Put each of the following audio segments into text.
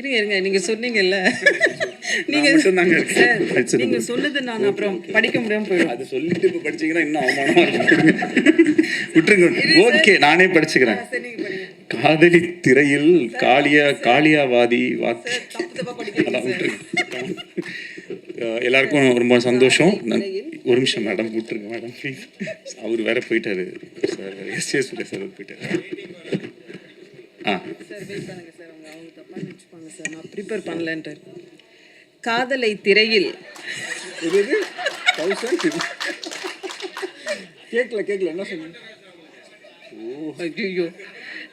இருங்க இருங்க நீங்க சொன்னீங்கல்ல நீங்க நீங்க சொன்னது நான் அப்புறம் படிக்க முடியாம போயிடும். அது சொல்லிட்டு இப்போ படிச்சீங்கன்னா இன்னும் அவமானமா இருக்கும். விட்டுருங்க. ஓகே நானே படிச்சுக்கிறேன். காதலி திரையில் காளியாவாதி எல்லாருக்கும் ரொம்ப சந்தோஷம். ஒரு நிமிஷம் மேடம் விட்டுருங்க மேடம் ப்ளீஸ். அவர் வேற போயிட்டாரு சார். எஸ்ஏ சுரேஷ் சார் போயிட்டாரு. ப்ரிப்பேர் பண்ணலன்ட்டு காதலை திரையில் கேட்கல என்ன சொன்னீங்க? ஐயோ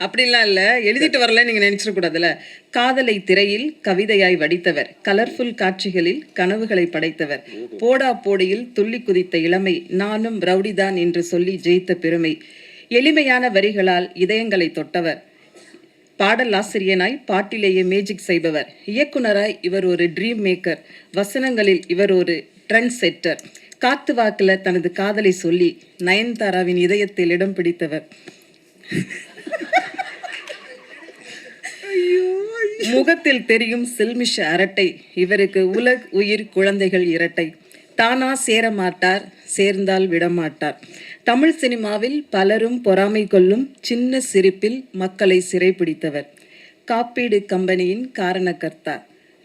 அப்படிலாம் இல்லை, எழுதிட்டு வரல நீங்கள் நினச்சிடக்கூடாதுல்ல. காதலை திரையில் கவிதையாய் வடித்தவர், கலர்ஃபுல் காட்சிகளில் கனவுகளை படைத்தவர், போடா போடியில் துள்ளி குதித்த இளமை, நானும் ரவுடிதான் என்று சொல்லி ஜெயித்த பெருமை, எளிமையான வரிகளால் இதயங்களை தொட்டவர், பாடல் ஆசிரியனாய் பாட்டிலேயே மேஜிக் செய்பவர், இயக்குனராய் இவர் ஒரு ட்ரீம் மேக்கர், வசனங்களில் இவர் ஒரு ட்ரெண்ட் செட்டர், காத்து வாக்கில் தனது காதலை சொல்லி நயன்தாராவின் இதயத்தில் இடம் பிடித்தவர், முகத்தில் தெரியும் செல்மிஷ அரட்டை, இவருக்கு உலக் உயிர் குழந்தைகள் இரட்டை, தானா சேர மாட்டார் சேர்ந்தால் விடமாட்டார், தமிழ் சினிமாவில் பலரும் பொறாமை கொள்ளும் சின்ன சிரிப்பில் மக்களை சிறைப்பிடித்தவர், காப்பீடு கம்பெனியின் காரணக்கர்த்தா,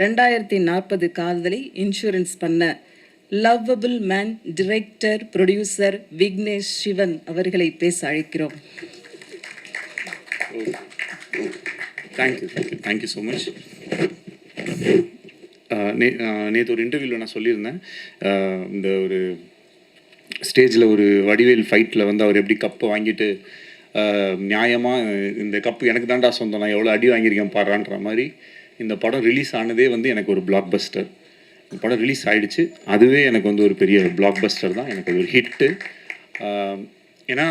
2040 காதலை இன்சூரன்ஸ் பண்ண lovable man, director producer Vignesh Sivan அவர்களை பேச அழைக்கிறோம். Thank you so much. நேற்று ஒரு இன்டர்வியூவில் நான் சொல்லியிருந்தேன், இந்த ஒரு ஸ்டேஜில் ஒரு வடிவேல் ஃபைட்டில் வந்து அவர் எப்படி கப்பை வாங்கிட்டு நியாயமாக இந்த கப்பு எனக்கு தான்டா சொந்தம், நான் எவ்வளோ அடி வாங்கியிருக்கேன் பாடுறான்ற மாதிரி இந்த படம் ரிலீஸ் ஆனதே வந்து எனக்கு ஒரு பிளாக் பஸ்டர். இந்த படம் ரிலீஸ் ஆகிடுச்சு, அதுவே எனக்கு வந்து ஒரு பெரிய பிளாக் பஸ்டர் தான், எனக்கு ஒரு ஹிட்டு. ஏன்னா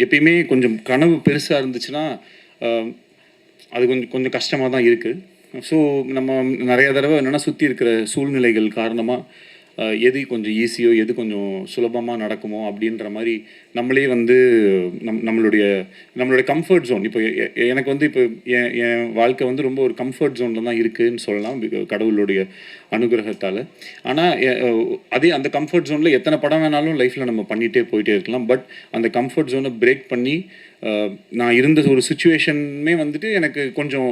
எப்பயுமே கொஞ்சம் கனவு பெருசாக இருந்துச்சுன்னா அது கொஞ்சம் கஷ்டமாக தான் இருக்குது. ஸோ நம்ம நிறையா தடவை என்னென்னா சுற்றி இருக்கிற சூழ்நிலைகள் காரணமாக எது கொஞ்சம் ஈஸியோ எது கொஞ்சம் சுலபமாக நடக்குமோ அப்படின்ற மாதிரி நம்மளே வந்து நம்மளுடைய கம்ஃபர்ட் ஜோன். இப்போ எனக்கு வந்து இப்போ என் வாழ்க்கை வந்து ரொம்ப ஒரு கம்ஃபர்ட் ஜோனில் தான் இருக்குதுன்னு சொல்லலாம் கடவுளுடைய அனுகிரகத்தால். ஆனால் அதே அந்த கம்ஃபர்ட் ஜோனில் எத்தனை படம் வேணாலும் லைஃப்பில் நம்ம பண்ணிகிட்டே போயிட்டே இருக்கலாம். பட் அந்த கம்ஃபர்ட் ஜோனை பிரேக் பண்ணி நான் இருந்த ஒரு சுச்சுவேஷனுமே வந்துட்டு எனக்கு கொஞ்சம்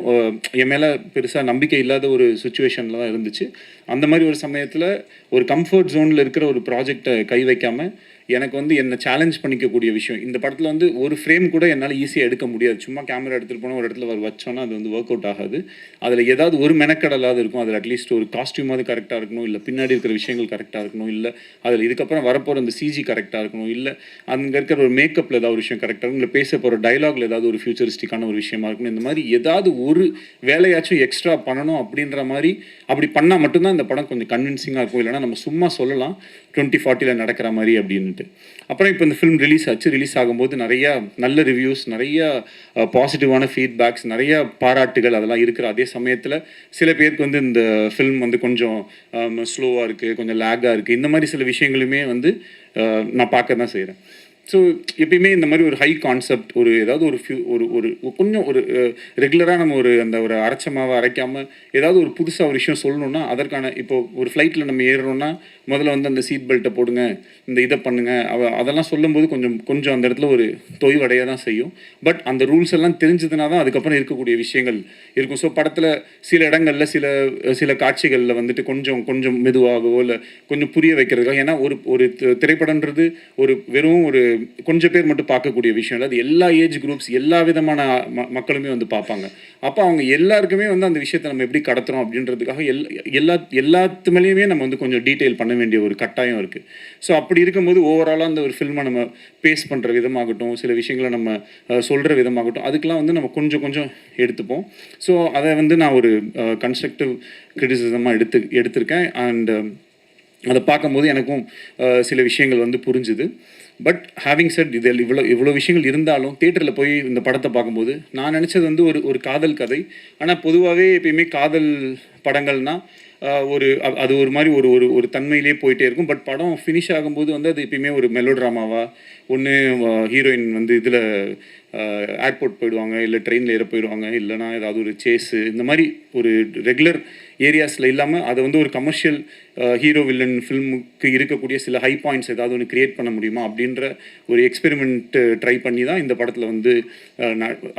என் மேலே பெருசாக நம்பிக்கை இல்லாத ஒரு சுச்சுவேஷனில் தான் இருந்துச்சு. அந்த மாதிரி ஒரு சமயத்தில் ஒரு கம்ஃபர்ட் ஜோனில் இருக்கிற ஒரு ப்ராஜெக்டை கை வைக்காமல் எனக்கு வந்து என்னை சேலஞ்ச் பண்ணிக்கக்கூடிய விஷயம். இந்த படத்தில் வந்து ஒரு ஃப்ரேம் கூட என்னால் ஈஸியாக எடுக்க முடியாது. சும்மா கேமரா எடுத்துகிட்டு போனால் ஒரு இடத்துல வச்சோன்னா அது வந்து ஒர்க் அவுட் ஆகாது. அதில் ஏதாவது ஒரு மெனக்கடலாவது இருக்கும். அதில் அட்லீஸ்ட் ஒரு காஸ்டியூமாவது கரெக்டாக இருக்கணும், இல்லை பின்னாடி இருக்கிற விஷயங்கள் கரெக்டாக இருக்கணும், இல்லை அதில் இதுக்கப்புறம் வரப்போகிற அந்த சிஜி கரெக்டாக இருக்கணும், இல்லை அங்கே இருக்கிற ஒரு மேக்கப்பில் ஏதாவது ஒரு விஷயம் கரெக்டாக இருக்கணும், இல்லை பேச போகிற டைலாகில் ஏதாவது ஒரு ஃபியூச்சரிஸ்டிக்கான ஒரு விஷயமா இருக்கணும். இந்த மாதிரி ஏதாவது ஒரு வேலையாச்சும் எக்ஸ்ட்ரா பண்ணணும் அப்படின்ற மாதிரி அப்படி பண்ணால் மட்டும்தான் இந்த படம் கொஞ்சம் கன்வின்சிங்காக இருக்கும். இல்லைனா நம்ம சும்மா சொல்லலாம் 2040 நடக்கிற மாதிரி அப்படின்ட்டு. அப்புறம் இப்போ இந்த ஃபிலிம் ரிலீஸ் ஆச்சு. ரிலீஸ் ஆகும்போது நிறையா நல்ல ரிவ்யூஸ், நிறையா பாசிட்டிவான ஃபீட்பேக்ஸ், நிறையா பாராட்டுகள் அதெல்லாம் இருக்கிற அதே சமயத்தில் சில பேருக்கு வந்து இந்த ஃபிலிம் வந்து கொஞ்சம் ஸ்லோவாக இருக்குது, கொஞ்சம் லேக்காக இருக்குது, இந்த மாதிரி சில விஷயங்களுமே வந்து நான் பார்க்க தான் செய்கிறேன். ஸோ எப்பயுமே இந்த மாதிரி ஒரு ஹை கான்செப்ட், ஒரு ஏதாவது ஒரு கொஞ்சம் ஒரு ரெகுலராக நம்ம அந்த ஒரு அரைச்சமாவை அரைக்காமல் ஏதாவது ஒரு புதுசாக ஒரு விஷயம் சொல்லணுன்னா அதற்கான இப்போது ஒரு ஃப்ளைட்டில் நம்ம ஏறுறோன்னா முதல்ல வந்து அந்த சீட் பெல்ட்டை போடுங்க, இந்த இதை பண்ணுங்கள், அதெல்லாம் சொல்லும்போது கொஞ்சம் அந்த இடத்துல ஒரு தொய்வடைய தான் செய்யும். பட் அந்த ரூல்ஸ் எல்லாம் தெரிஞ்சதுனா தான் அதுக்கப்புறம் இருக்கக்கூடிய விஷயங்கள் இருக்கும். ஸோ படத்தில் சில இடங்களில் சில காட்சிகளில் வந்துட்டு கொஞ்சம் மெதுவாகவோ இல்லை கொஞ்சம் புரிய வைக்கிறதுக்காக, ஏன்னா ஒரு திரைப்படன்றது வெறும் ஒரு கொஞ்சம் பேர் மட்டும் பார்க்கக்கூடிய விஷயம் இல்லை, அது எல்லா ஏஜ் குரூப்ஸ் எல்லா விதமான மக்களுமே வந்து பார்ப்பாங்க. அப்போ அவங்க எல்லாருக்குமே வந்து அந்த விஷயத்தை நம்ம எப்படி கடத்துறோம் அப்படின்றதுக்காக எல்லாத்து மேலேயுமே நம்ம வந்து கொஞ்சம் டீட்டெயில் பண்ண வேண்டிய ஒரு கட்டாயம் இருக்குது. ஸோ அப்படி இருக்கும்போது ஓவராலாக அந்த ஒரு ஃபில்மை நம்ம பேஸ் பண்ணுற விதமாகட்டும், சில விஷயங்களை நம்ம சொல்கிற விதமாகட்டும், அதுக்கெலாம் வந்து நம்ம கொஞ்சம் எடுத்துப்போம். ஸோ அதை வந்து நான் ஒரு கன்ஸ்ட்ரக்டிவ் கிரிட்டிசிசமாக எடுத்திருக்கேன். அண்ட் அதை பார்க்கும்போது எனக்கும் சில விஷயங்கள் வந்து புரிஞ்சுது. பட் ஹேவிங் செட் இதில் இவ்வளோ விஷயங்கள் இருந்தாலும் தேட்டரில் போய் இந்த படத்தை பார்க்கும்போது நான் நினச்சது வந்து ஒரு காதல் கதை. ஆனால் பொதுவாகவே எப்பயுமே காதல் படங்கள்னால் அது ஒரு மாதிரி ஒரு ஒரு ஒரு தன்மையிலே போயிட்டே இருக்கும். பட் படம் ஃபினிஷ் ஆகும்போது வந்து அது எப்பயுமே ஒரு மெலோட்ராமாவா, ஒன்று ஹீரோயின் வந்து இதில் ஏர்போர்ட் போயிடுவாங்க, இல்லை ட்ரெயினில் ஏற போயிடுவாங்க, இல்லைனா ஏதாவது ஒரு சேஸு, இந்த மாதிரி ஒரு ரெகுலர் ஏரியாஸில் இல்லாமல் அதை வந்து ஒரு கமர்ஷியல் ஹீரோ வில்லன் ஃபில்முக்கு இருக்கக்கூடிய சில ஹை பாயிண்ட்ஸ் ஏதாவது ஒன்று க்ரியேட் பண்ண முடியுமா அப்படின்ற ஒரு எக்ஸ்பெரிமெண்ட் ட்ரை பண்ணி தான் இந்த படத்தில் வந்து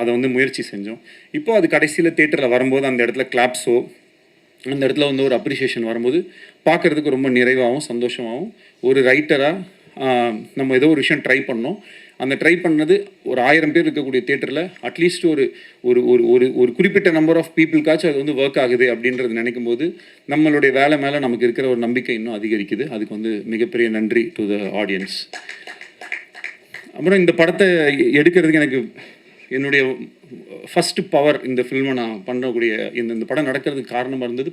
அதை வந்து முயற்சி செஞ்சோம். இப்போது அது கடைசியில் தேட்டரில் வரும்போது அந்த இடத்துல கிளாப்ஸோ, அந்த இடத்துல வந்து ஒரு அப்ரிஷியேஷன் வரும்போது பார்க்குறதுக்கு ரொம்ப நிறைவாகவும் சந்தோஷமாகவும், ஒரு ரைட்டராக நம்ம ஏதோ ஒரு விஷயம் ட்ரை பண்ணோம். அந்த ட்ரை பண்ணது ஒரு 1000 பேர் இருக்கக்கூடிய தேட்டரில் அட்லீஸ்ட் ஒரு ஒரு ஒரு ஒரு ஒரு குறிப்பிட்ட நம்பர் ஆஃப் பீப்புளுக்காச்சும் அது வந்து ஒர்க் ஆகுது அப்படின்றது நினைக்கும் போது நம்மளுடைய வேலை மேலே நமக்கு இருக்கிற ஒரு நம்பிக்கை இன்னும் அதிகரிக்குது. அதுக்கு வந்து மிகப்பெரிய நன்றி டு த ஆடியன்ஸ். அப்புறம் இந்த படத்தை எடுக்கிறதுக்கு எனக்கு என்னுடைய ஃபஸ்ட்டு பவர், இந்த ஃபில்மை நான் பண்ணக்கூடிய இந்த படம் நடக்கிறதுக்கு காரணமாக இருந்தது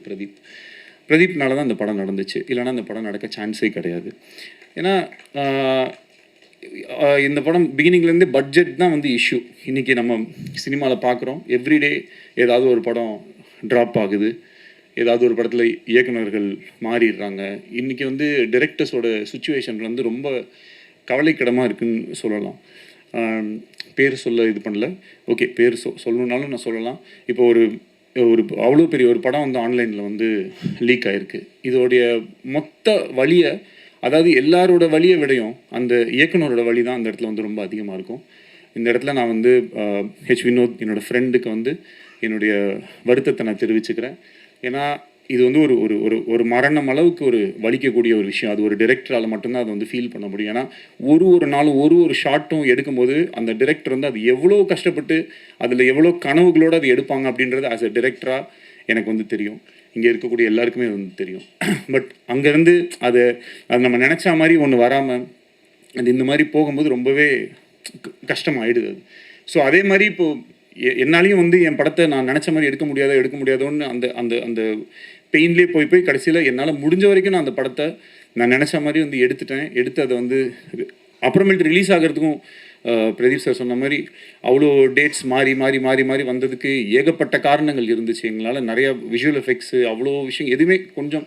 பிரதீப்னால தான் இந்த படம் நடந்துச்சு. இல்லைனா இந்த படம் நடக்க சான்ஸே கிடையாது. ஏன்னா இந்த படம் பிகினிங்லேருந்தே பட்ஜெட் தான் வந்து இஷ்யூ. இன்றைக்கி நம்ம சினிமாவில் பார்க்குறோம், எவ்ரிடே ஏதாவது ஒரு படம் ட்ராப் ஆகுது, ஏதாவது ஒரு படத்தில் இயக்குநர்கள் மாறிடுறாங்க. இன்றைக்கி வந்து டிரெக்டர்ஸோட சுச்சுவேஷன் வந்து ரொம்ப கவலைக்கிடமாக இருக்குதுன்னு சொல்லலாம். பேர் சொல்ல இது பண்ணல, ஓகே பேர் சொல்லணுன்னாலும் நான் சொல்லலாம். இப்போ ஒரு அவ்வளோ பெரிய ஒரு படம் வந்து ஆன்லைனில் வந்து லீக் ஆகிருக்கு. இதோடைய மொத்த வழியை, அதாவது எல்லாரோட வழியை விடையும் அந்த இயக்குனரோட வழி தான் அந்த இடத்துல வந்து ரொம்ப அதிகமாக இருக்கும். இந்த இடத்துல நான் வந்து வினோத் என்னோடய ஃப்ரெண்டுக்கு வந்து என்னுடைய வருத்தத்தை நான் தெரிவிச்சுக்கிறேன். ஏன்னா இது வந்து ஒரு ஒரு ஒரு மரணம் அளவுக்கு ஒரு வலிக்கக்கூடிய ஒரு விஷயம். அது ஒரு டிரெக்டரால் மட்டும்தான் அதை வந்து ஃபீல் பண்ண முடியும். ஏன்னா ஒரு நாளும் ஒரு ஷார்ட்டும் எடுக்கும்போது அந்த டிரெக்டர் வந்து அது எவ்வளோ கஷ்டப்பட்டு அதில் எவ்வளோ கனவுகளோடு அது எடுப்பாங்க அப்படின்றது ஆஸ் அ டிரெக்டராக எனக்கு வந்து தெரியும். இங்கே இருக்கக்கூடிய எல்லாருக்குமே வந்து தெரியும். பட் அங்கேருந்து அது நம்ம நினச்ச மாதிரி ஒன்று வராமல் அது இந்த மாதிரி போகும்போது ரொம்பவே கஷ்டமாயிடுது அது. ஸோ அதே மாதிரி இப்போது என்னாலையும் வந்து என் படத்தை நான் நினச்ச மாதிரி எடுக்க முடியாதோன்னு அந்த அந்த அந்த பெயின்லேயே போய் கடைசியில் என்னால் முடிஞ்ச வரைக்கும் நான் அந்த படத்தை நான் நினச்ச மாதிரி வந்து எடுத்து அதை வந்து அப்புறமேட்டு ரிலீஸ் ஆகிறதுக்கும் பிரதீப் சார் சொன்ன மாதிரி அவ்வளோ டேட்ஸ் மாறி வந்ததுக்கு ஏகப்பட்ட காரணங்கள் இருந்துச்சு. எங்களால் நிறையா விஷுவல் எஃபெக்ட்ஸு அவ்வளோ விஷயம் எதுவுமே கொஞ்சம்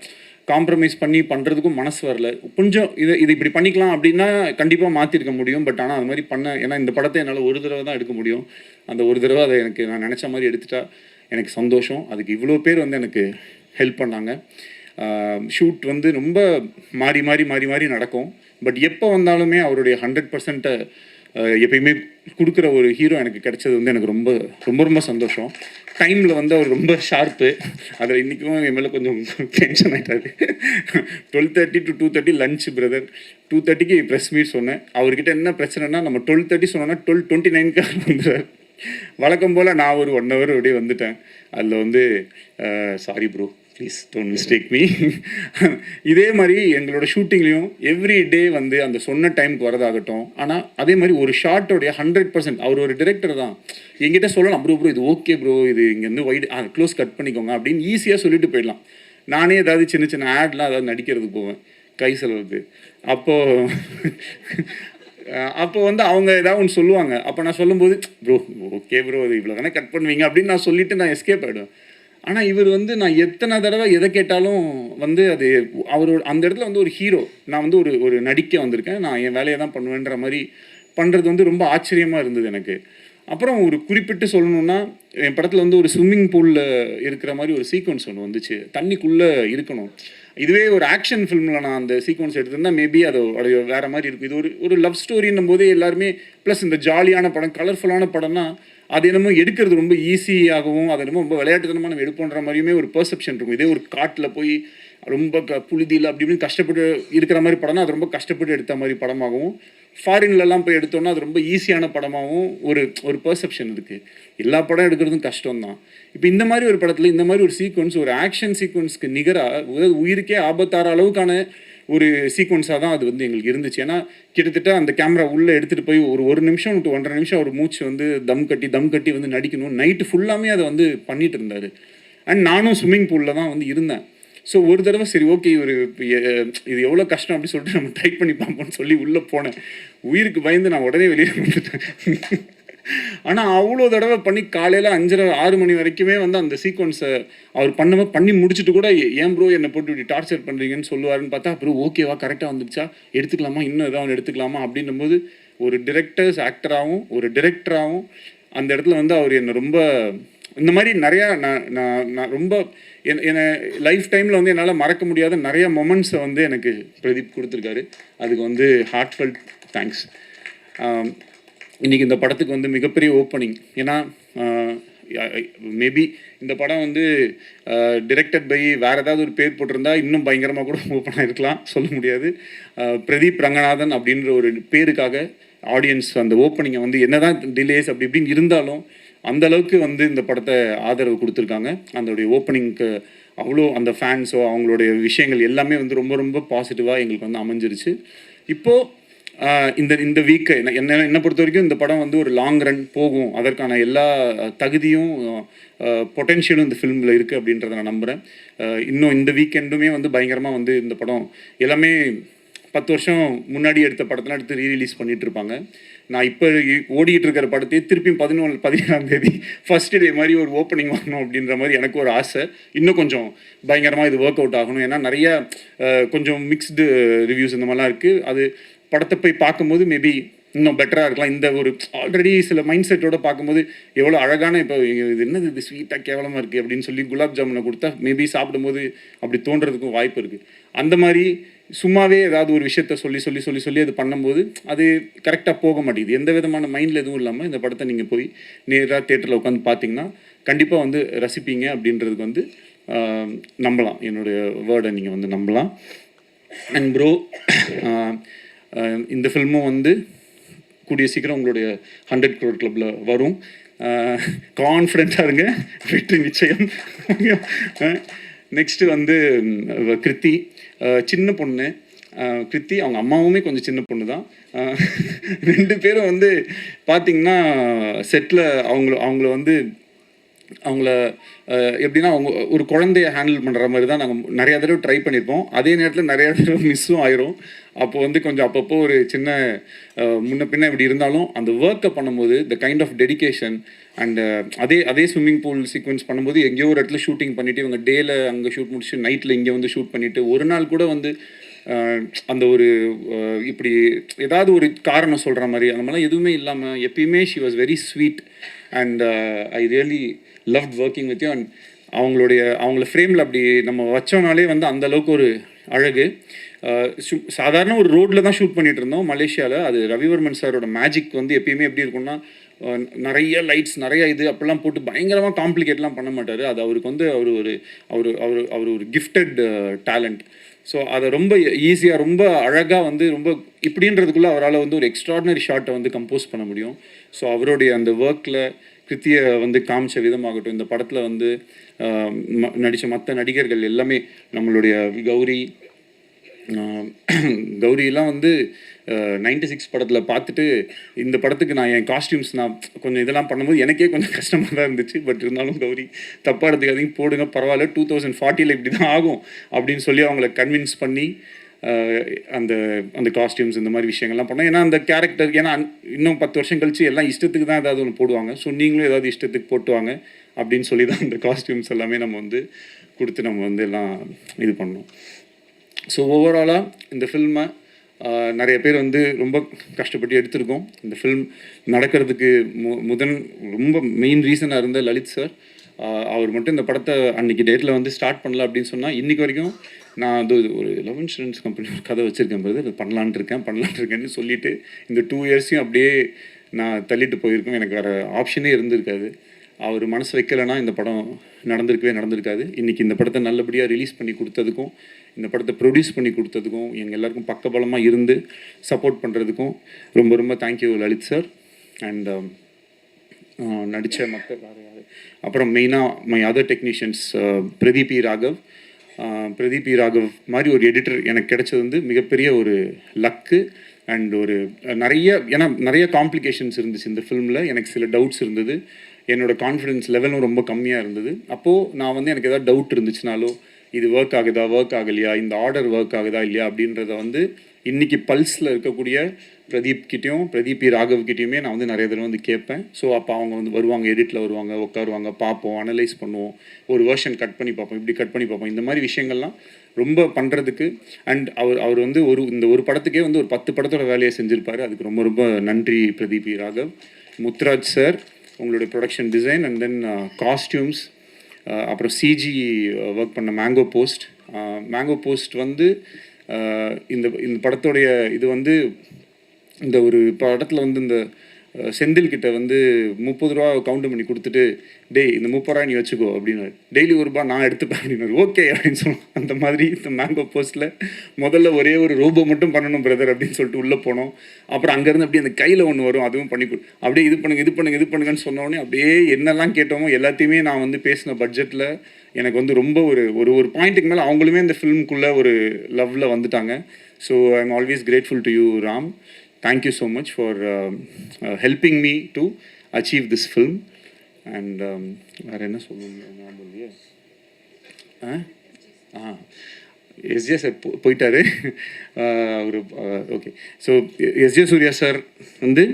காம்ப்ரமைஸ் பண்ணி பண்ணுறதுக்கும் மனசு வரல. கொஞ்சம் இது இப்படி பண்ணிக்கலாம் அப்படின்னா கண்டிப்பாக மாற்றிருக்க முடியும். பட் ஆனால் அது மாதிரி ஏன்னா இந்த படத்தை என்னால் ஒரு தடவை தான் எடுக்க முடியும். அந்த ஒரு தடவை அதை எனக்கு நான் நினச்ச மாதிரி எடுத்துட்டா எனக்கு சந்தோஷம். அதுக்கு இவ்வளோ பேர் வந்து எனக்கு ஹெல்ப் பண்ணாங்க. ஷூட் வந்து ரொம்ப மாறி நடக்கும். பட் எப்போ வந்தாலுமே அவருடைய 100% எப்பயுமே கொடுக்குற ஒரு ஹீரோ எனக்கு கிடைச்சது வந்து எனக்கு ரொம்ப சந்தோஷம். டைமில் வந்து அவர் ரொம்ப ஷார்ப்பு. அதில் இன்றைக்கும் என் மேலே கொஞ்சம் டென்ஷன் ஆகிட்டாரு. 12:30 to 2:30 லஞ்ச் பிரதர், 2:30க்கு ப்ரெஸ் மீட் சொன்னேன். அவர்கிட்ட என்ன பிரச்சனைனா நம்ம 12:30 சொன்னோன்னா 12:29க்கு வந்துடுறார். வழக்கம் போல் நான் ஒரு 1 hour அப்படியே வந்துட்டேன். அதில் வந்து sorry bro, please don't mistake me. இதே மாதிரி எங்களோட ஷூட்டிங்லேயும் எவ்ரி டே வந்து அந்த சொன்ன டைமுக்கு வரதாகட்டும். ஆனால் அதே மாதிரி ஒரு ஷார்ட்டோடைய 100% அவர் ஒரு டிரெக்டர் தான். என்கிட்ட சொல்லலாம், ப்ரோ இது ஓகே ப்ரோ, இது இங்கேருந்து வைடு க்ளோஸ் கட் பண்ணிக்கோங்க அப்படின்னு ஈஸியாக சொல்லிட்டு போயிடலாம். நானே ஏதாவது சின்ன ஆட்லாம் ஏதாவது நடிக்கிறதுக்கு போவேன் கை செலவுக்கு. அப்போ வந்து அவங்க ஏதாவது ஒன்று சொல்லுவாங்க. அப்போ நான் சொல்லும்போது ப்ரோ ஓகே ப்ரோ இது இவ்வளோ தானே கட் பண்ணுவீங்க அப்படின்னு நான் சொல்லிவிட்டு நான் எஸ்கேப் ஆகிடுவேன். ஆனால் இவர் வந்து நான் எத்தனை தடவை எதை கேட்டாலும் வந்து அது அவரோட அந்த இடத்துல வந்து ஒரு ஹீரோ, நான் வந்து ஒரு நடிக்க வந்திருக்கேன், நான் என் வேலையை தான் பண்ணுவேன்ற மாதிரி பண்ணுறது வந்து ரொம்ப ஆச்சரியமாக இருந்தது எனக்கு. அப்புறம் ஒரு குறிப்பிட்டு சொல்லணுன்னா என் படத்தில் வந்து ஒரு ஸ்விம்மிங் பூலில் இருக்கிற மாதிரி ஒரு சீக்வன்ஸ் ஒன்று வந்துச்சு. தண்ணிக்குள்ளே இருக்கணும். இதுவே ஒரு ஆக்ஷன் ஃபிலிமில் நான் அந்த சீக்வன்ஸ் எடுத்திருந்தா மேபி அது வேறு மாதிரி இருக்கும். இது ஒரு லவ் ஸ்டோரின்னும் போதே எல்லாருமே ப்ளஸ் இந்த ஜாலியான படம், கலர்ஃபுல்லான படம்னா அது என்னமோ எடுக்கிறது ரொம்ப ஈஸியாகவும் அது என்னமோ ரொம்ப விளையாட்டுத்தனமாக நம்ம எடுப்போன்ற மாதிரியுமே ஒரு பெர்செப்ஷன் இருக்கும். இதே ஒரு காட்டில் போய் ரொம்ப புழுதியில் அப்படி இப்படின்னு கஷ்டப்பட்டு இருக்கிற மாதிரி படம்னா அது ரொம்ப கஷ்டப்பட்டு எடுத்த மாதிரி படமாகவும், ஃபாரின்லலாம் போய் எடுத்தோன்னா அது ரொம்ப ஈஸியான படமாகவும் ஒரு பெர்செப்ஷன் இருக்குது. எல்லா படம் எடுக்கிறதும் கஷ்டம்தான். இப்போ இந்த மாதிரி ஒரு படத்தில் இந்த மாதிரி ஒரு சீக்வன்ஸ், ஒரு ஆக்ஷன் சீக்வன்ஸ்க்கு நிகராக உயிருக்கே ஆபத்தார அளவுக்கான ஒரு சீக்வன்ஸாக தான் அது வந்து எங்களுக்கு இருந்துச்சு. ஏன்னா கிட்டத்தட்ட அந்த கேமரா உள்ளே எடுத்துகிட்டு போய் ஒரு நிமிஷம் டு 1.5 நிமிஷம் ஒரு மூச்சு வந்து தம் கட்டி வந்து நடிக்கணும். நைட்டு ஃபுல்லாமே அதை வந்து பண்ணிகிட்டு இருந்தார். அண்ட் நானும் ஸ்விம்மிங் பூலில் தான் வந்து இருந்தேன். ஸோ ஒரு தடவை சரி ஓகே இது எவ்வளோ கஷ்டம் அப்படின்னு சொல்லிட்டு நம்ம ட்ரை பண்ணி பார்ப்போம்னு சொல்லி உள்ளே போனேன். உயிருக்கு பயந்து நான் உடனே வெளியே வந்துட்டேன். ஆனால் அவ்வளோ தடவை பண்ணி காலையில் 5:30 6 மணி வரைக்குமே வந்து அந்த சீக்வன்ஸை அவர் பண்ணி முடிச்சுட்டு கூட ஏன் ப்ரோ என்னை போட்டு இப்படி டார்ச்சர் பண்ணுறீங்கன்னு சொல்லுவாருன்னு பார்த்தா அப்புறம் ஓகேவா கரெக்டாக வந்துடுச்சா எடுத்துக்கலாமா இன்னும் எதாவது எடுத்துக்கலாமா அப்படின்னும்போது ஒரு ஆக்டராகவும் ஒரு டிரெக்டராகவும் அந்த இடத்துல வந்து அவர் என்னை ரொம்ப இந்த மாதிரி நிறையா நான் ரொம்ப என்னை லைஃப் டைமில் வந்து என்னால் மறக்க முடியாத நிறைய மொமெண்ட்ஸை வந்து எனக்கு பிரதீப் கொடுத்துருக்காரு. அதுக்கு வந்து ஹார்ட்ஃபெல்ட் தேங்க்ஸ். இன்றைக்கி இந்த படத்துக்கு வந்து மிகப்பெரிய ஓப்பனிங். ஏன்னா மேபி இந்த படம் வந்து டிரெக்டட் பை வேறு ஏதாவது ஒரு பேர் போட்டிருந்தா இன்னும் பயங்கரமாக கூட ஓப்பனாக இருக்கலாம், சொல்ல முடியாது. பிரதீப் ரங்கநாதன் அப்படின்ற ஒரு பேருக்காக ஆடியன்ஸ் அந்த ஓப்பனிங்கை வந்து என்னதான் டிலேஸ் அப்படி இப்படின்னு இருந்தாலும் அந்த அளவுக்கு வந்து இந்த படத்தை ஆதரவு கொடுத்துருக்காங்க. அதோடைய ஓப்பனிங்க்கு அவ்வளோ அந்த ஃபேன்ஸோ அவங்களுடைய விஷயங்கள் எல்லாமே வந்து ரொம்ப ரொம்ப பாசிட்டிவாக எங்களுக்கு வந்து அமைஞ்சிருச்சு. இப்போது இந்த வீக்கு என்னை பொறுத்த வரைக்கும் இந்த படம் வந்து ஒரு லாங் ரன் போகும், அதற்கான எல்லா தகுதியும் பொட்டென்ஷியலும் இந்த ஃபிலிமில் இருக்குது அப்படின்றத நான் நம்புகிறேன். இன்னும் இந்த வீக்கெண்டுமே வந்து பயங்கரமாக வந்து இந்த படம் எல்லாமே 10 வருஷம் முன்னாடி எடுத்த படத்தெல்லாம் எடுத்து ரீரிலீஸ் பண்ணிகிட்டு இருப்பாங்க. நான் இப்போ ஓடிட்டு இருக்கிற படத்தையே திருப்பியும் 17ஆம் தேதி ஃபர்ஸ்ட் டே மாதிரி ஒரு ஓப்பனிங் வரணும் அப்படின்ற மாதிரி எனக்கு ஒரு ஆசை. இன்னும் கொஞ்சம் பயங்கரமாக இது ஒர்க் அவுட் ஆகணும். ஏன்னா நிறையா கொஞ்சம் மிக்ஸ்டு ரிவ்யூஸ் இந்த மாதிரிலாம் இருக்குது. அது படத்தை போய் பார்க்கும்போது மேபி இன்னும் பெட்டராக இருக்கலாம். இந்த ஒரு ஆல்ரெடி சில மைண்ட் செட்டோடு பார்க்கும்போது எவ்வளோ அழகான இப்போ இது என்னது இது ஸ்வீட்டாக கேவலமாக இருக்குது அப்படின்னு சொல்லி குலாப் ஜாமுனை கொடுத்தா மேபி சாப்பிடும்போது அப்படி தோன்றதுக்கும் வாய்ப்பு இருக்குது. அந்த மாதிரி சும்மாவே ஏதாவது ஒரு விஷயத்த சொல்லி அது பண்ணும்போது அது கரெக்டாக போக மாட்டேங்குது. எந்த விதமான மைண்டில் எதுவும் இல்லாமல் இந்த படத்தை நீங்கள் போய் நேராக தேட்டரில் உட்காந்து பார்த்தீங்கன்னா கண்டிப்பாக வந்து ரசிப்பீங்க அப்படின்றதுக்கு வந்து நம்பலாம். என்னுடைய வேர்டை நீங்கள் வந்து நம்பலாம். அண்ட் ப்ரோ இந்த ஃபில்மும் வந்து கூடிய சீக்கிரம் உங்களுடைய 100 crore கிளப்பில் வரும். கான்ஃபிடென்ட்டாக இருங்க, வெற்றி நிச்சயம். நெக்ஸ்ட்டு வந்து கிருத்தி, சின்ன பொண்ணு. கிருத்தி அவங்க அம்மாவுமே கொஞ்சம் சின்ன பொண்ணு தான். 2 பேரும் வந்து பார்த்திங்கன்னா செட்டில் அவங்கள வந்து அவங்கள எப்படின்னா அவங்க ஒரு குழந்தைய ஹேண்டில் பண்ணுற மாதிரி தான் நாங்கள் நிறையா தடவை ட்ரை பண்ணியிருப்போம். அதே நேரத்தில் நிறையா தடவை மிஸ்ஸும் ஆயிரும். அப்போ வந்து கொஞ்சம் அப்பப்போ ஒரு சின்ன முன்ன பின்ன இப்படி இருந்தாலும் அந்த ஒர்க்கை பண்ணும்போது the kind of dedication and அதே ஸ்விம்மிங் பூல் சீக்வன்ஸ் பண்ணும்போது எங்கேயோ ஒரு இடத்துல ஷூட்டிங் பண்ணிவிட்டு இவங்க டேயில் அங்கே ஷூட் முடிச்சு நைட்டில் இங்கே வந்து ஷூட் பண்ணிவிட்டு ஒரு நாள் கூட வந்து அந்த ஒரு இப்படி ஏதாவது ஒரு காரணம் சொல்கிற மாதிரி அந்த மாதிரிலாம் எதுவுமே இல்லாமல் எப்பயுமே she was very sweet and I really loved working with you. And அவங்கள ஃப்ரேமில் அப்படி நம்ம வச்சோனாலே வந்து அந்தளவுக்கு ஒரு அழகு. சாதாரண ஒரு ரோட்டில் தான் ஷூட் பண்ணிகிட்டு இருந்தோம் மலேசியாவில். அது ரவிவர்மன் சாரோட மேஜிக் வந்து எப்பயுமே எப்படி இருக்கும்னா நிறைய லைட்ஸ் நிறைய இது அப்படிலாம் போட்டு பயங்கரமாக காம்ப்ளிகேட்லாம் பண்ண மாட்டார். அது அவருக்கு வந்து அவர் ஒரு கிஃப்டட் டேலண்ட். ஸோ அதை ரொம்ப ஈஸியாக ரொம்ப அழகாக வந்து ரொம்ப இப்படின்றதுக்குள்ளே அவரால் வந்து ஒரு எக்ஸ்ட்ராடினரி ஷாட்டை வந்து கம்போஸ் பண்ண முடியும். ஸோ அவருடைய அந்த ஒர்க்கில் கிருத்தியை வந்து காமிச்ச விதமாகட்டும், இந்த படத்தில் வந்து நடித்த மற்ற நடிகர்கள் எல்லாமே நம்மளுடைய கௌரியெல்லாம் வந்து 96 படத்தில் பார்த்துட்டு இந்த படத்துக்கு நான் என் காஸ்டியூம்ஸ் நான் கொஞ்சம் இதெல்லாம் பண்ணும்போது எனக்கே கொஞ்சம் கஷ்டமாக தான் இருந்துச்சு. பட் இருந்தாலும் கௌரி தப்பாக எடுத்துக்காதீங்க, போடுங்க பரவாயில்ல, 2040 இப்படி தான் ஆகும் அப்படின்னு சொல்லி அவங்கள கன்வின்ஸ் பண்ணி அந்த காஸ்டியூம்ஸ் இந்த மாதிரி விஷயங்கள்லாம் பண்ணோம். ஏன்னா அந்த கேரக்டர் ஏன்னா இன்னும் 10 வருஷம் கழிச்சு எல்லாம் இஷ்டத்துக்கு தான் ஏதாவது ஒன்று போடுவாங்க. ஸோ நீங்களும் ஏதாவது இஷ்டத்துக்கு போட்டுவாங்க அப்படின்னு சொல்லி தான் அந்த காஸ்டியூம்ஸ் எல்லாமே நம்ம வந்து கொடுத்து நம்ம வந்து எல்லாம் இது பண்ணோம். ஸோ ஓவராலாக இந்த ஃபில்மை நிறைய பேர் வந்து ரொம்ப கஷ்டப்பட்டு எடுத்திருக்கோம். இந்த ஃபில்ம் நடக்கிறதுக்கு ரொம்ப மெயின் ரீசனாக இருந்த லலித் சார். அவர் மட்டும் இந்த படத்தை அன்றைக்கி டேட்டில் வந்து ஸ்டார்ட் பண்ணல அப்படின்னு சொன்னால் இன்றைக்கி வரைக்கும் நான் அது ஒரு லவ் இன்சூரன்ஸ் கம்பெனி ஒரு கதை வச்சுருக்கேன் போது அது பண்ணலான்ட்டு இருக்கேன்னு சொல்லிவிட்டு இந்த 2 இயர்ஸையும் அப்படியே நான் தள்ளிட்டு போயிருக்கேன். எனக்கு வேறு ஆப்ஷனே இருந்திருக்காது. அவர் மனசு வைக்கலைன்னா இந்த படம் நடந்திருக்காது. இன்றைக்கி இந்த படத்தை நல்லபடியாக ரிலீஸ் பண்ணி கொடுத்ததுக்கும் இந்த படத்தை ப்ரொடியூஸ் பண்ணி கொடுத்ததுக்கும் எங்கள் எல்லாருக்கும் பக்கபலமாக இருந்து சப்போர்ட் பண்ணுறதுக்கும் ரொம்ப ரொம்ப தேங்க்யூ லலித் சார். அண்ட் நடித்த மற்ற அப்புறம் மெயினாக my other technicians Pradeep Raghav மாதிரி ஒரு எடிட்டர் எனக்கு கிடைச்சது வந்து மிகப்பெரிய ஒரு லக்கு. அண்ட் நிறைய காம்ப்ளிகேஷன்ஸ் இருந்துச்சு இந்த ஃபிலிமில். எனக்கு சில டவுட்ஸ் இருந்தது, என்னோடய கான்ஃபிடென்ஸ் லெவலும் ரொம்ப கம்மியாக இருந்தது. அப்போது நான் வந்து எனக்கு ஏதாவது டவுட் இருந்துச்சுனாலோ இது ஒர்க் ஆகலையா, இந்த ஆர்டர் ஒர்க் ஆகுதா இல்லையா அப்படின்றத வந்து இன்னைக்கு பல்ஸில் இருக்கக்கூடிய பிரதீப் பி ராகவ் கிட்டேயுமே நான் வந்து நிறைய தடவை வந்து கேட்பேன். ஸோ அப்போ அவங்க வந்து வருவாங்க, எடிட்டில் வருவாங்க, உட்காருவாங்க, பார்ப்போம், அனலைஸ் பண்ணுவோம், ஒரு வெர்ஷன் கட் பண்ணி பார்ப்போம், இப்படி கட் பண்ணி பார்ப்போம். இந்த மாதிரி விஷயங்கள்லாம் ரொம்ப பண்ணுறதுக்கு அண்ட் அவர் வந்து இந்த ஒரு படத்துக்கே வந்து ஒரு 10 படத்தோட வேலையை செஞ்சுருப்பாரு. அதுக்கு ரொம்ப ரொம்ப நன்றி பிரதீப் பி ராகவ். முத்துராஜ் சார், உங்களுடைய production design and then costumes, அப்புறம் சிஜி ஒர்க் பண்ண மேங்கோ போஸ்ட் வந்து இந்த படத்தோடைய இது வந்து இந்த ஒரு படத்தில் வந்து இந்த செந்தில் கிட்ட வந்து 30 ரூபா கவுண்ட் பண்ணி கொடுத்துட்டு, டேய் இந்த 30 ரூபா நீ வச்சுக்கோ அப்படின்னு, டெய்லி ₹1 நான் எடுத்துப்பேன் அப்படின்னு, ஓகே அப்படின்னு சொல்லுவோம். அந்த மாதிரி இந்த மேங்கோ போஸ்ட்டில் முதல்ல ஒரே ஒரு ரோபோ மட்டும் பண்ணணும் பிரதர் அப்படின்னு சொல்லிட்டு உள்ளே போனோம். அப்புறம் அங்கேருந்து அப்படியே அந்த கையில் ஒன்று வரும், அதுவும் பண்ணி அப்படியே இது பண்ணுங்கன்னு சொன்னோடனே அப்படியே என்னெல்லாம் கேட்டோமோ எல்லாத்தையுமே நான் வந்து பேசின பட்ஜெட்டில் எனக்கு வந்து ரொம்ப ஒரு பாயிண்ட்டுக்கு மேலே அவங்களுமே இந்த ஃபிலிம்குள்ளே ஒரு லவ்வில் வந்துட்டாங்க. So I am always grateful to you Ram. Thank you so much for helping me to achieve this film. And வேறு என்ன சொல்லணும், எஸ்ஜே சார் போயிட்டாரு. ஒரு okay. So SJ Suryah sir வந்து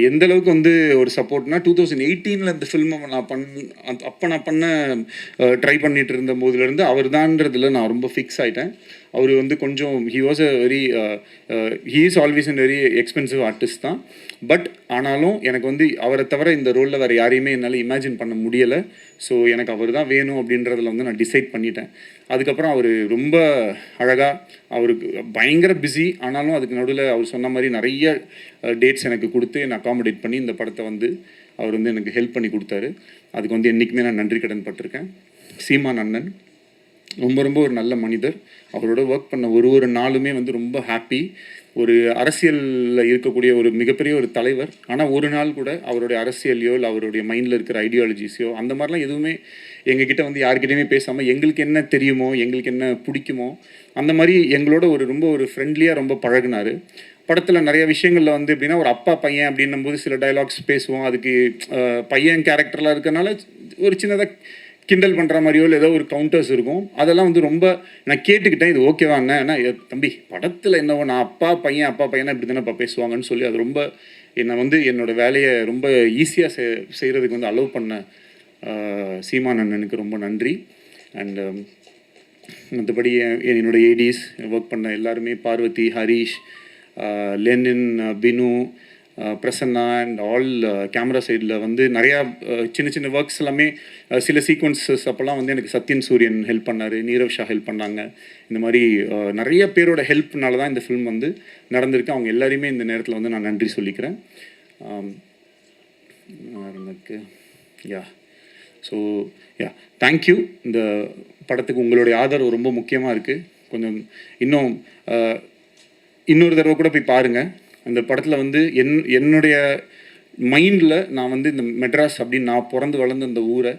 எந்த அளவுக்கு வந்து ஒரு சப்போர்ட்னா 2018 இந்த ஃபில்மை நான் பண்ண ட்ரை பண்ணிட்டு இருந்த போதுலேருந்து அவர் தான்றதுல நான் ரொம்ப ஃபிக்ஸ் ஆகிட்டேன். அவர் வந்து கொஞ்சம் he is always an very expensive artist தான். பட் ஆனாலும் எனக்கு வந்து அவரை தவிர இந்த ரோலில் வேறு யாரையுமே என்னால் இமேஜின் பண்ண முடியலை. ஸோ எனக்கு அவர் தான் வேணும் அப்படின்றதில் வந்து நான் டிசைட் பண்ணிட்டேன். அதுக்கப்புறம் அவர் ரொம்ப அழகாக, அவருக்கு பயங்கர பிஸி, ஆனாலும் அதுக்கு நடுவில் அவர் சொன்ன மாதிரி நிறைய டேட்ஸ் எனக்கு கொடுத்து என்னை அகாமடேட் பண்ணி இந்த படத்தை வந்து அவர் வந்து எனக்கு ஹெல்ப் பண்ணி கொடுத்தாரு. அதுக்கு வந்து என்றைக்குமே நான் நன்றி கடன் பட்டிருக்கேன். சீமான் அண்ணன் ரொம்ப ஒரு நல்ல மனிதர். அவரோட ஒர்க் பண்ண ஒரு நாளுமே வந்து ரொம்ப ஹாப்பி. ஒரு அரசியலில் இருக்கக்கூடிய ஒரு மிகப்பெரிய ஒரு தலைவர், ஆனால் ஒரு நாள் கூட அவருடைய அரசியலையோ இல்லை அவருடைய மைண்டில் இருக்கிற ஐடியாலஜிஸையோ அந்த மாதிரிலாம் எதுவுமே எங்ககிட்ட வந்து யார்கிட்டையுமே பேசாமல் எங்களுக்கு என்ன தெரியுமோ, எங்களுக்கு என்ன பிடிக்குமோ அந்த மாதிரி எங்களோட ரொம்ப ஃப்ரெண்ட்லியாக ரொம்ப பழகினார். படத்தில் நிறைய விஷயங்களில் வந்து எப்படின்னா ஒரு அப்பா பையன் அப்படின்னும் போது சில டைலாக்ஸ் பேசுவோம். அதுக்கு பையன் கேரக்டர்லாம் இருக்கிறனால ஒரு சின்னதாக கிண்டல் பண்ணுற மாதிரியோ இல்லை ஏதோ ஒரு கவுண்டர்ஸ் இருக்கும். அதெல்லாம் வந்து ரொம்ப நான் கேட்டுக்கிட்டேன், இது ஓகேவா அண்ணா தம்பி படத்தில் என்னவோ நான் அப்பா பையனா இப்படி தானேப்பா பேசுவாங்கன்னு சொல்லி அது ரொம்ப என்னை வந்து என்னோடய வேலையை ரொம்ப ஈஸியாக செய்கிறதுக்கு வந்து அலோவ் பண்ண சீமான் அண்ணனுக்கு ரொம்ப நன்றி. அண்ட் மற்றபடி என்னோடய ஏடிஸ் ஒர்க் பண்ண எல்லாருமே, Parvathy, Harish, Lenin, Binu, Prasanna and all camera சைடில் வந்து நிறையா சின்ன ஒர்க்ஸ் எல்லாமே சில சீக்வன்சஸ் அப்போல்லாம் வந்து எனக்கு சத்யன் சூரியன் ஹெல்ப் பண்ணார், நீரவ் ஷா ஹெல்ப் பண்ணாங்க. இந்த மாதிரி நிறைய பேரோட ஹெல்ப்னால தான் இந்த ஃபிலிம் வந்து நடந்திருக்கு. அவங்க எல்லாரையுமே இந்த நேரத்தில் வந்து நான் நன்றி சொல்லிக்கிறேன். எனக்கு ஸோ தேங்க்யூ. இந்த படத்துக்கு உங்களுடைய ஆதரவு ரொம்ப முக்கியமாக இருக்குது. கொஞ்சம் இன்னொரு தடவை கூட போய் பாருங்கள். அந்த படத்தில் வந்து என்னுடைய மைண்டில் நான் வந்து இந்த மெட்ராஸ் அப்படின்னு நான் பிறந்து வளர்ந்த அந்த ஊரை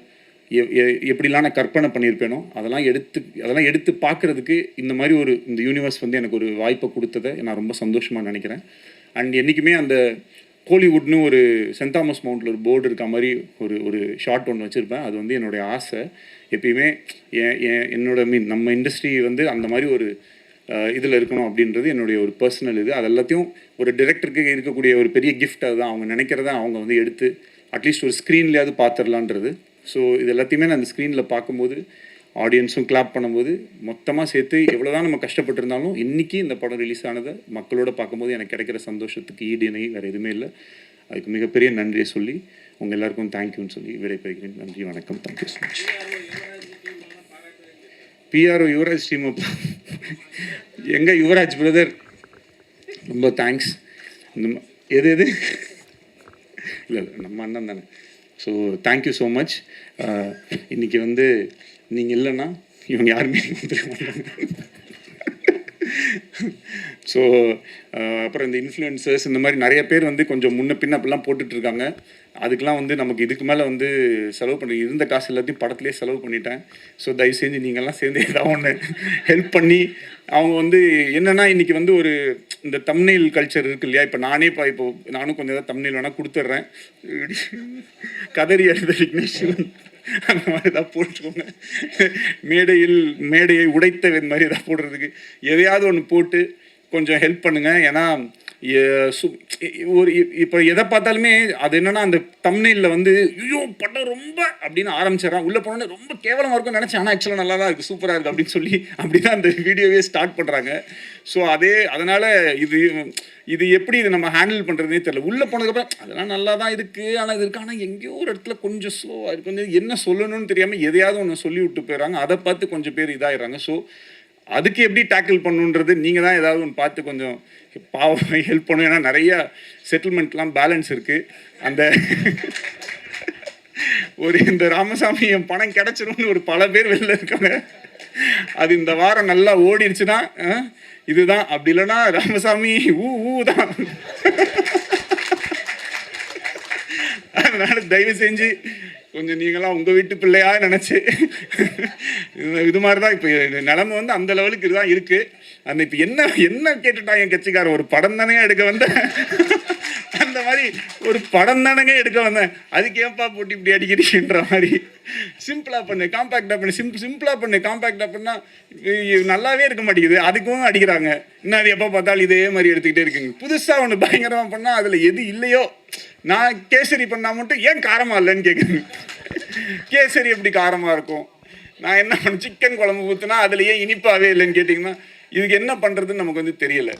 எப்படிலாம் நான் கற்பனை பண்ணியிருப்பேனோ அதெல்லாம் எடுத்து பார்க்குறதுக்கு இந்த மாதிரி இந்த யூனிவர்ஸ் வந்து எனக்கு ஒரு வாய்ப்பை கொடுத்ததை நான் ரொம்ப சந்தோஷமாக நினைக்கிறேன். அண்ட் என்றைக்குமே அந்த கோலிவுட்னு ஒரு சென்ட் தாமஸ் மவுண்டில் ஒரு போர்டு இருக்க மாதிரி ஒரு ஷார்ட் ஒன்று வச்சுருப்பேன். அது வந்து என்னுடைய ஆசை. எப்பயுமே நம்ம இண்டஸ்ட்ரி வந்து அந்த மாதிரி ஒரு இதில் இருக்கணும் அப்படின்றது என்னுடைய ஒரு பர்சனல் இது. அது எல்லாத்தையும் ஒரு டைரக்டருக்கு இருக்கக்கூடிய ஒரு பெரிய கிஃப்ட் அதுதான். அவங்க நினைக்கிறத அவங்க வந்து எடுத்து அட்லீஸ்ட் ஒரு ஸ்க்ரீன்லேயாவது பார்த்துடலான்றது. ஸோ இது எல்லாத்தையுமே நான் அந்த ஸ்க்ரீனில் பார்க்கும்போது ஆடியன்ஸும் கிளாப் பண்ணும்போது மொத்தமாக சேர்த்து எவ்வளோ தான் நம்ம கஷ்டப்பட்டிருந்தாலும் இன்றைக்கி இந்த படம் ரிலீஸ் ஆனதை மக்களோட பார்க்கும்போது எனக்கு கிடைக்கிற சந்தோஷத்துக்கு ஈடு இணை வேறு எதுவுமே இல்லை. அதுக்கு மிகப்பெரிய நன்றியை சொல்லி உங்கள் எல்லாருக்கும் தேங்க்யூன்னு சொல்லி விடைபெறுகிறேன். நன்றி, வணக்கம். Thank you so much. PRO Yuvaraj team எங்க யுவராஜ் பிரதர் ரொம்ப தேங்க்ஸ். எது இல்லை நம்ம அண்ணன் தானே. So thank you so much. இன்றைக்கி வந்து நீங்கள் இல்லைன்னா இவங்க யாருமே ஸோ அப்புறம் இந்த இன்ஃப்ளூயன்சர்ஸ் இந்த மாதிரி நிறைய பேர் வந்து கொஞ்சம் முன்ன பின்ன அப்படிலாம் போட்டுட்ருக்காங்க. அதுக்கெலாம் வந்து நமக்கு இதுக்கு மேலே வந்து செலவு பண்ணி இருந்த காசு எல்லாத்தையும் படத்துலேயே செலவு பண்ணிட்டேன். ஸோ தயவு செஞ்சு நீங்கள்லாம் சேர்ந்து ஏதாவது ஒன்று ஹெல்ப் பண்ணி அவங்க வந்து என்னென்னா இன்றைக்கி வந்து ஒரு இந்த தம்ப்நெயில் கல்ச்சர் இருக்குது இல்லையா. இப்போ நானும் கொஞ்சம் ஏதாவது தம்ப்நெயில் வேணால் கொடுத்துட்றேன். கதறி அழுத விக்னேஷ் அந்த மாதிரி ஏதாவது போட்டுக்கோங்க. மேடையை உடைத்தவன் மாதிரி ஏதாவது போடுறதுக்கு எதையாவது ஒன்று போட்டு கொஞ்சம் ஹெல்ப் பண்ணுங்க. ஏன்னா ஒரு இப்போ எதை பார்த்தாலுமே அது என்னன்னா அந்த தம்ப்நெயில்ல வந்து ஐயோ படம் ரொம்ப அப்படின்னு ஆரம்பிச்சிடறான், உள்ள போனோன்னே ரொம்ப கேவலமாக இருக்கும்னு நினச்சேன், ஆனால் ஆக்சுவலாக நல்லா தான் இருக்குது, சூப்பராக இருக்குது அப்படின்னு சொல்லி அப்படி தான் அந்த வீடியோவே ஸ்டார்ட் பண்ணுறாங்க. ஸோ அதனால் இது எப்படி இது நம்ம ஹேண்டில் பண்ணுறதுனே தெரியல. உள்ளே போனதுக்கப்புறம் அதெல்லாம் நல்லா தான் இருக்குது, ஆனால் இது இருக்குது, ஆனால் எங்கேயோ ஒரு இடத்துல கொஞ்சம் ஸ்லோவாக இருக்குது, கொஞ்சம் என்ன சொல்லணும்னு தெரியாமல் எதையாவது ஒன்று சொல்லி விட்டு போயிடறாங்க. அதை பார்த்து கொஞ்சம் பேர் இதாகிடுறாங்க. ஸோ அதுக்கு எப்படி டேக்கிள் பண்ணுன்றது நீங்கள் தான் ஏதாவது ஒன்று பார்த்து கொஞ்சம் பாவம் ஹெல்ப் பண்ணும். ஏன்னா நிறைய செட்டில்மெண்ட்லாம் பேலன்ஸ் இருக்குது. அந்த இந்த ராமசாமி என் பணம் கிடைச்சிரும்னு ஒரு பல பேர் வெளில இருக்காங்க. அது இந்த வாரம் நல்லா ஓடிடுச்சுன்னா இதுதான், அப்படி இல்லைன்னா ராமசாமி ஊ தான். அதனால தயவு செஞ்சு கொஞ்சம் நீங்களாம் உங்கள் வீட்டு பிள்ளையா நினச்சி இது மாதிரி தான் இப்போ நிலைமை வந்து அந்த லெவலுக்கு இதுதான் இருக்குது. அந்த இப்போ என்ன கேட்டுட்டான் என் கட்சிக்காரன், ஒரு படம் தானே எடுக்க வந்தேன், அந்த மாதிரி ஒரு படம் தானங்க எடுக்க வந்தேன், அதுக்கு ஏன்பா போட்டு இப்படி அடிக்கிறீங்கன்ற மாதிரி. சிம்பிளாக பண்ணு, காம்பேக்டாக பண்ணு, சிம்பிளாக பண்ணு, காம்பேக்டாக பண்ணால் நல்லாவே இருக்க மாட்டேங்குது, அதுக்கும் அடிக்கிறாங்க. இன்னும் அது எப்போ பார்த்தாலும் இதே மாதிரி எடுத்துக்கிட்டே இருக்குங்க. புதுசாக ஒன்று பயங்கரமாக பண்ணால் அதில் எது இல்லையோ, நான் கேசரி பண்ணால் மட்டும் ஏன் காரமாக இல்லைன்னு கேட்குறேன். கேசரி எப்படி காரமாக இருக்கும்? நான் என்ன பண்ண சிக்கன் குழம்பு ஊற்றுனா அதில் ஏன் இனிப்பாகவே இல்லைன்னு கேட்டிங்கன்னா இதுக்கு என்ன பண்ணுறதுன்னு நமக்கு வந்து தெரியல.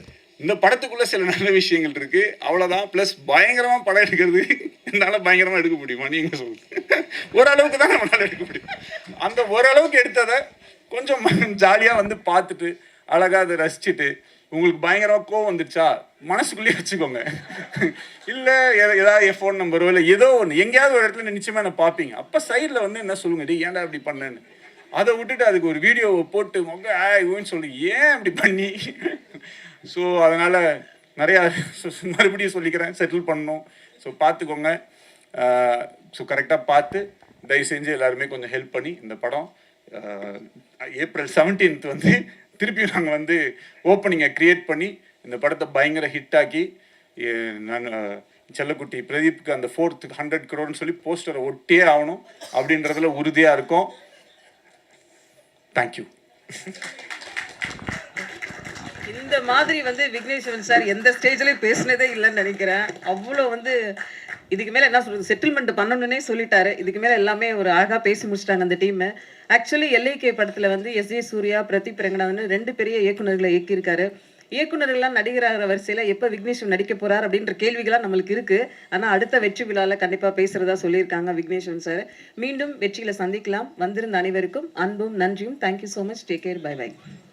இந்த படத்துக்குள்ளே சில நல்ல விஷயங்கள் இருக்குது, அவ்வளோதான். ப்ளஸ் பயங்கரமாக படம் எடுக்கிறது என்னால் பயங்கரமாக எடுக்க முடியுமா நீங்கள் சொல்லுங்கள்? ஓரளவுக்கு தான் நம்மளால் எடுக்க முடியும். அந்த ஓரளவுக்கு எடுத்ததை கொஞ்சம் ஜாலியாக வந்து பார்த்துட்டு அழகாக அதை ரசிச்சுட்டு உங்களுக்கு பயங்கரமாக கோவம் வந்துடுச்சா மனசுக்குள்ளேயே வச்சுக்கோங்க. இல்லை ஏதாவது என் ஃபோன் நம்பரோ இல்லை ஏதோ ஒன்று எங்கேயாவது ஒரு இடத்துல நிச்சயமாக என்ன பார்ப்பீங்க. அப்போ சைடில் வந்து என்ன சொல்லுங்க, டி ஏன்டா இப்படி பண்ணேன்னு. அதை விட்டுட்டு அதுக்கு ஒரு வீடியோவை போட்டு மொன்னு சொல்லி ஏன் அப்படி பண்ணி. ஸோ அதனால் நிறையா மறுபடியும் சொல்லிக்கிறேன், செட்டில் பண்ணணும். ஸோ பார்த்துக்கோங்க. ஸோ கரெக்டாக பார்த்து தயவு செஞ்சு எல்லாருமே கொஞ்சம் ஹெல்ப் பண்ணி இந்த படம் April 17th வந்து திருப்பியும் நாங்கள் வந்து ஓப்பனிங்கை க்ரியேட் பண்ணி இந்த படத்தை பயங்கர ஹிட்டாக்கி நான் செல்லக்குட்டி பிரதீப்க்கு அந்த 4th 100 crore சொல்லி போஸ்டரை ஒட்டியே ஆகணும் அப்படின்றதுல உறுதியாக இருக்கும். தேங்க்யூ. இந்த மாதிரி வந்து விக்னேஸ்வரன் சார் எந்த ஸ்டேஜ்லேயும் பேசினதே இல்லைன்னு நினைக்கிறேன். அவ்வளோ வந்து இதுக்கு மேலே என்ன சொல்கிறது, செட்டில்மெண்ட் பண்ணணுன்னே சொல்லிட்டாரு. இதுக்கு மேலே எல்லாமே ஒரு அழகாக பேசி முடிச்சிட்டாங்க அந்த டீமு. ஆக்சுவலி LIK படத்தில் வந்து S.J. சூர்யா, பிரதீப் ரங்கநாதன் 2 பெரிய இயக்குநர்களை இயக்கியிருக்காரு. இயக்குநர்கள்லாம் நடிகராகிற வரிசையில் எப்போ விக்னேஸ்வரன் நடிக்க போகிறார் அப்படின்ற கேள்விகளாக நம்மளுக்கு இருக்குது. ஆனால் அடுத்த வெற்றி விழாவில் கண்டிப்பாக பேசுகிறதா சொல்லியிருக்காங்க விக்னேஸ்வரன் சார். மீண்டும் வெற்றியில் சந்திக்கலாம். வந்திருந்த அனைவருக்கும் அன்பும் நன்றியும். Thank you so much. Take care. Bye by.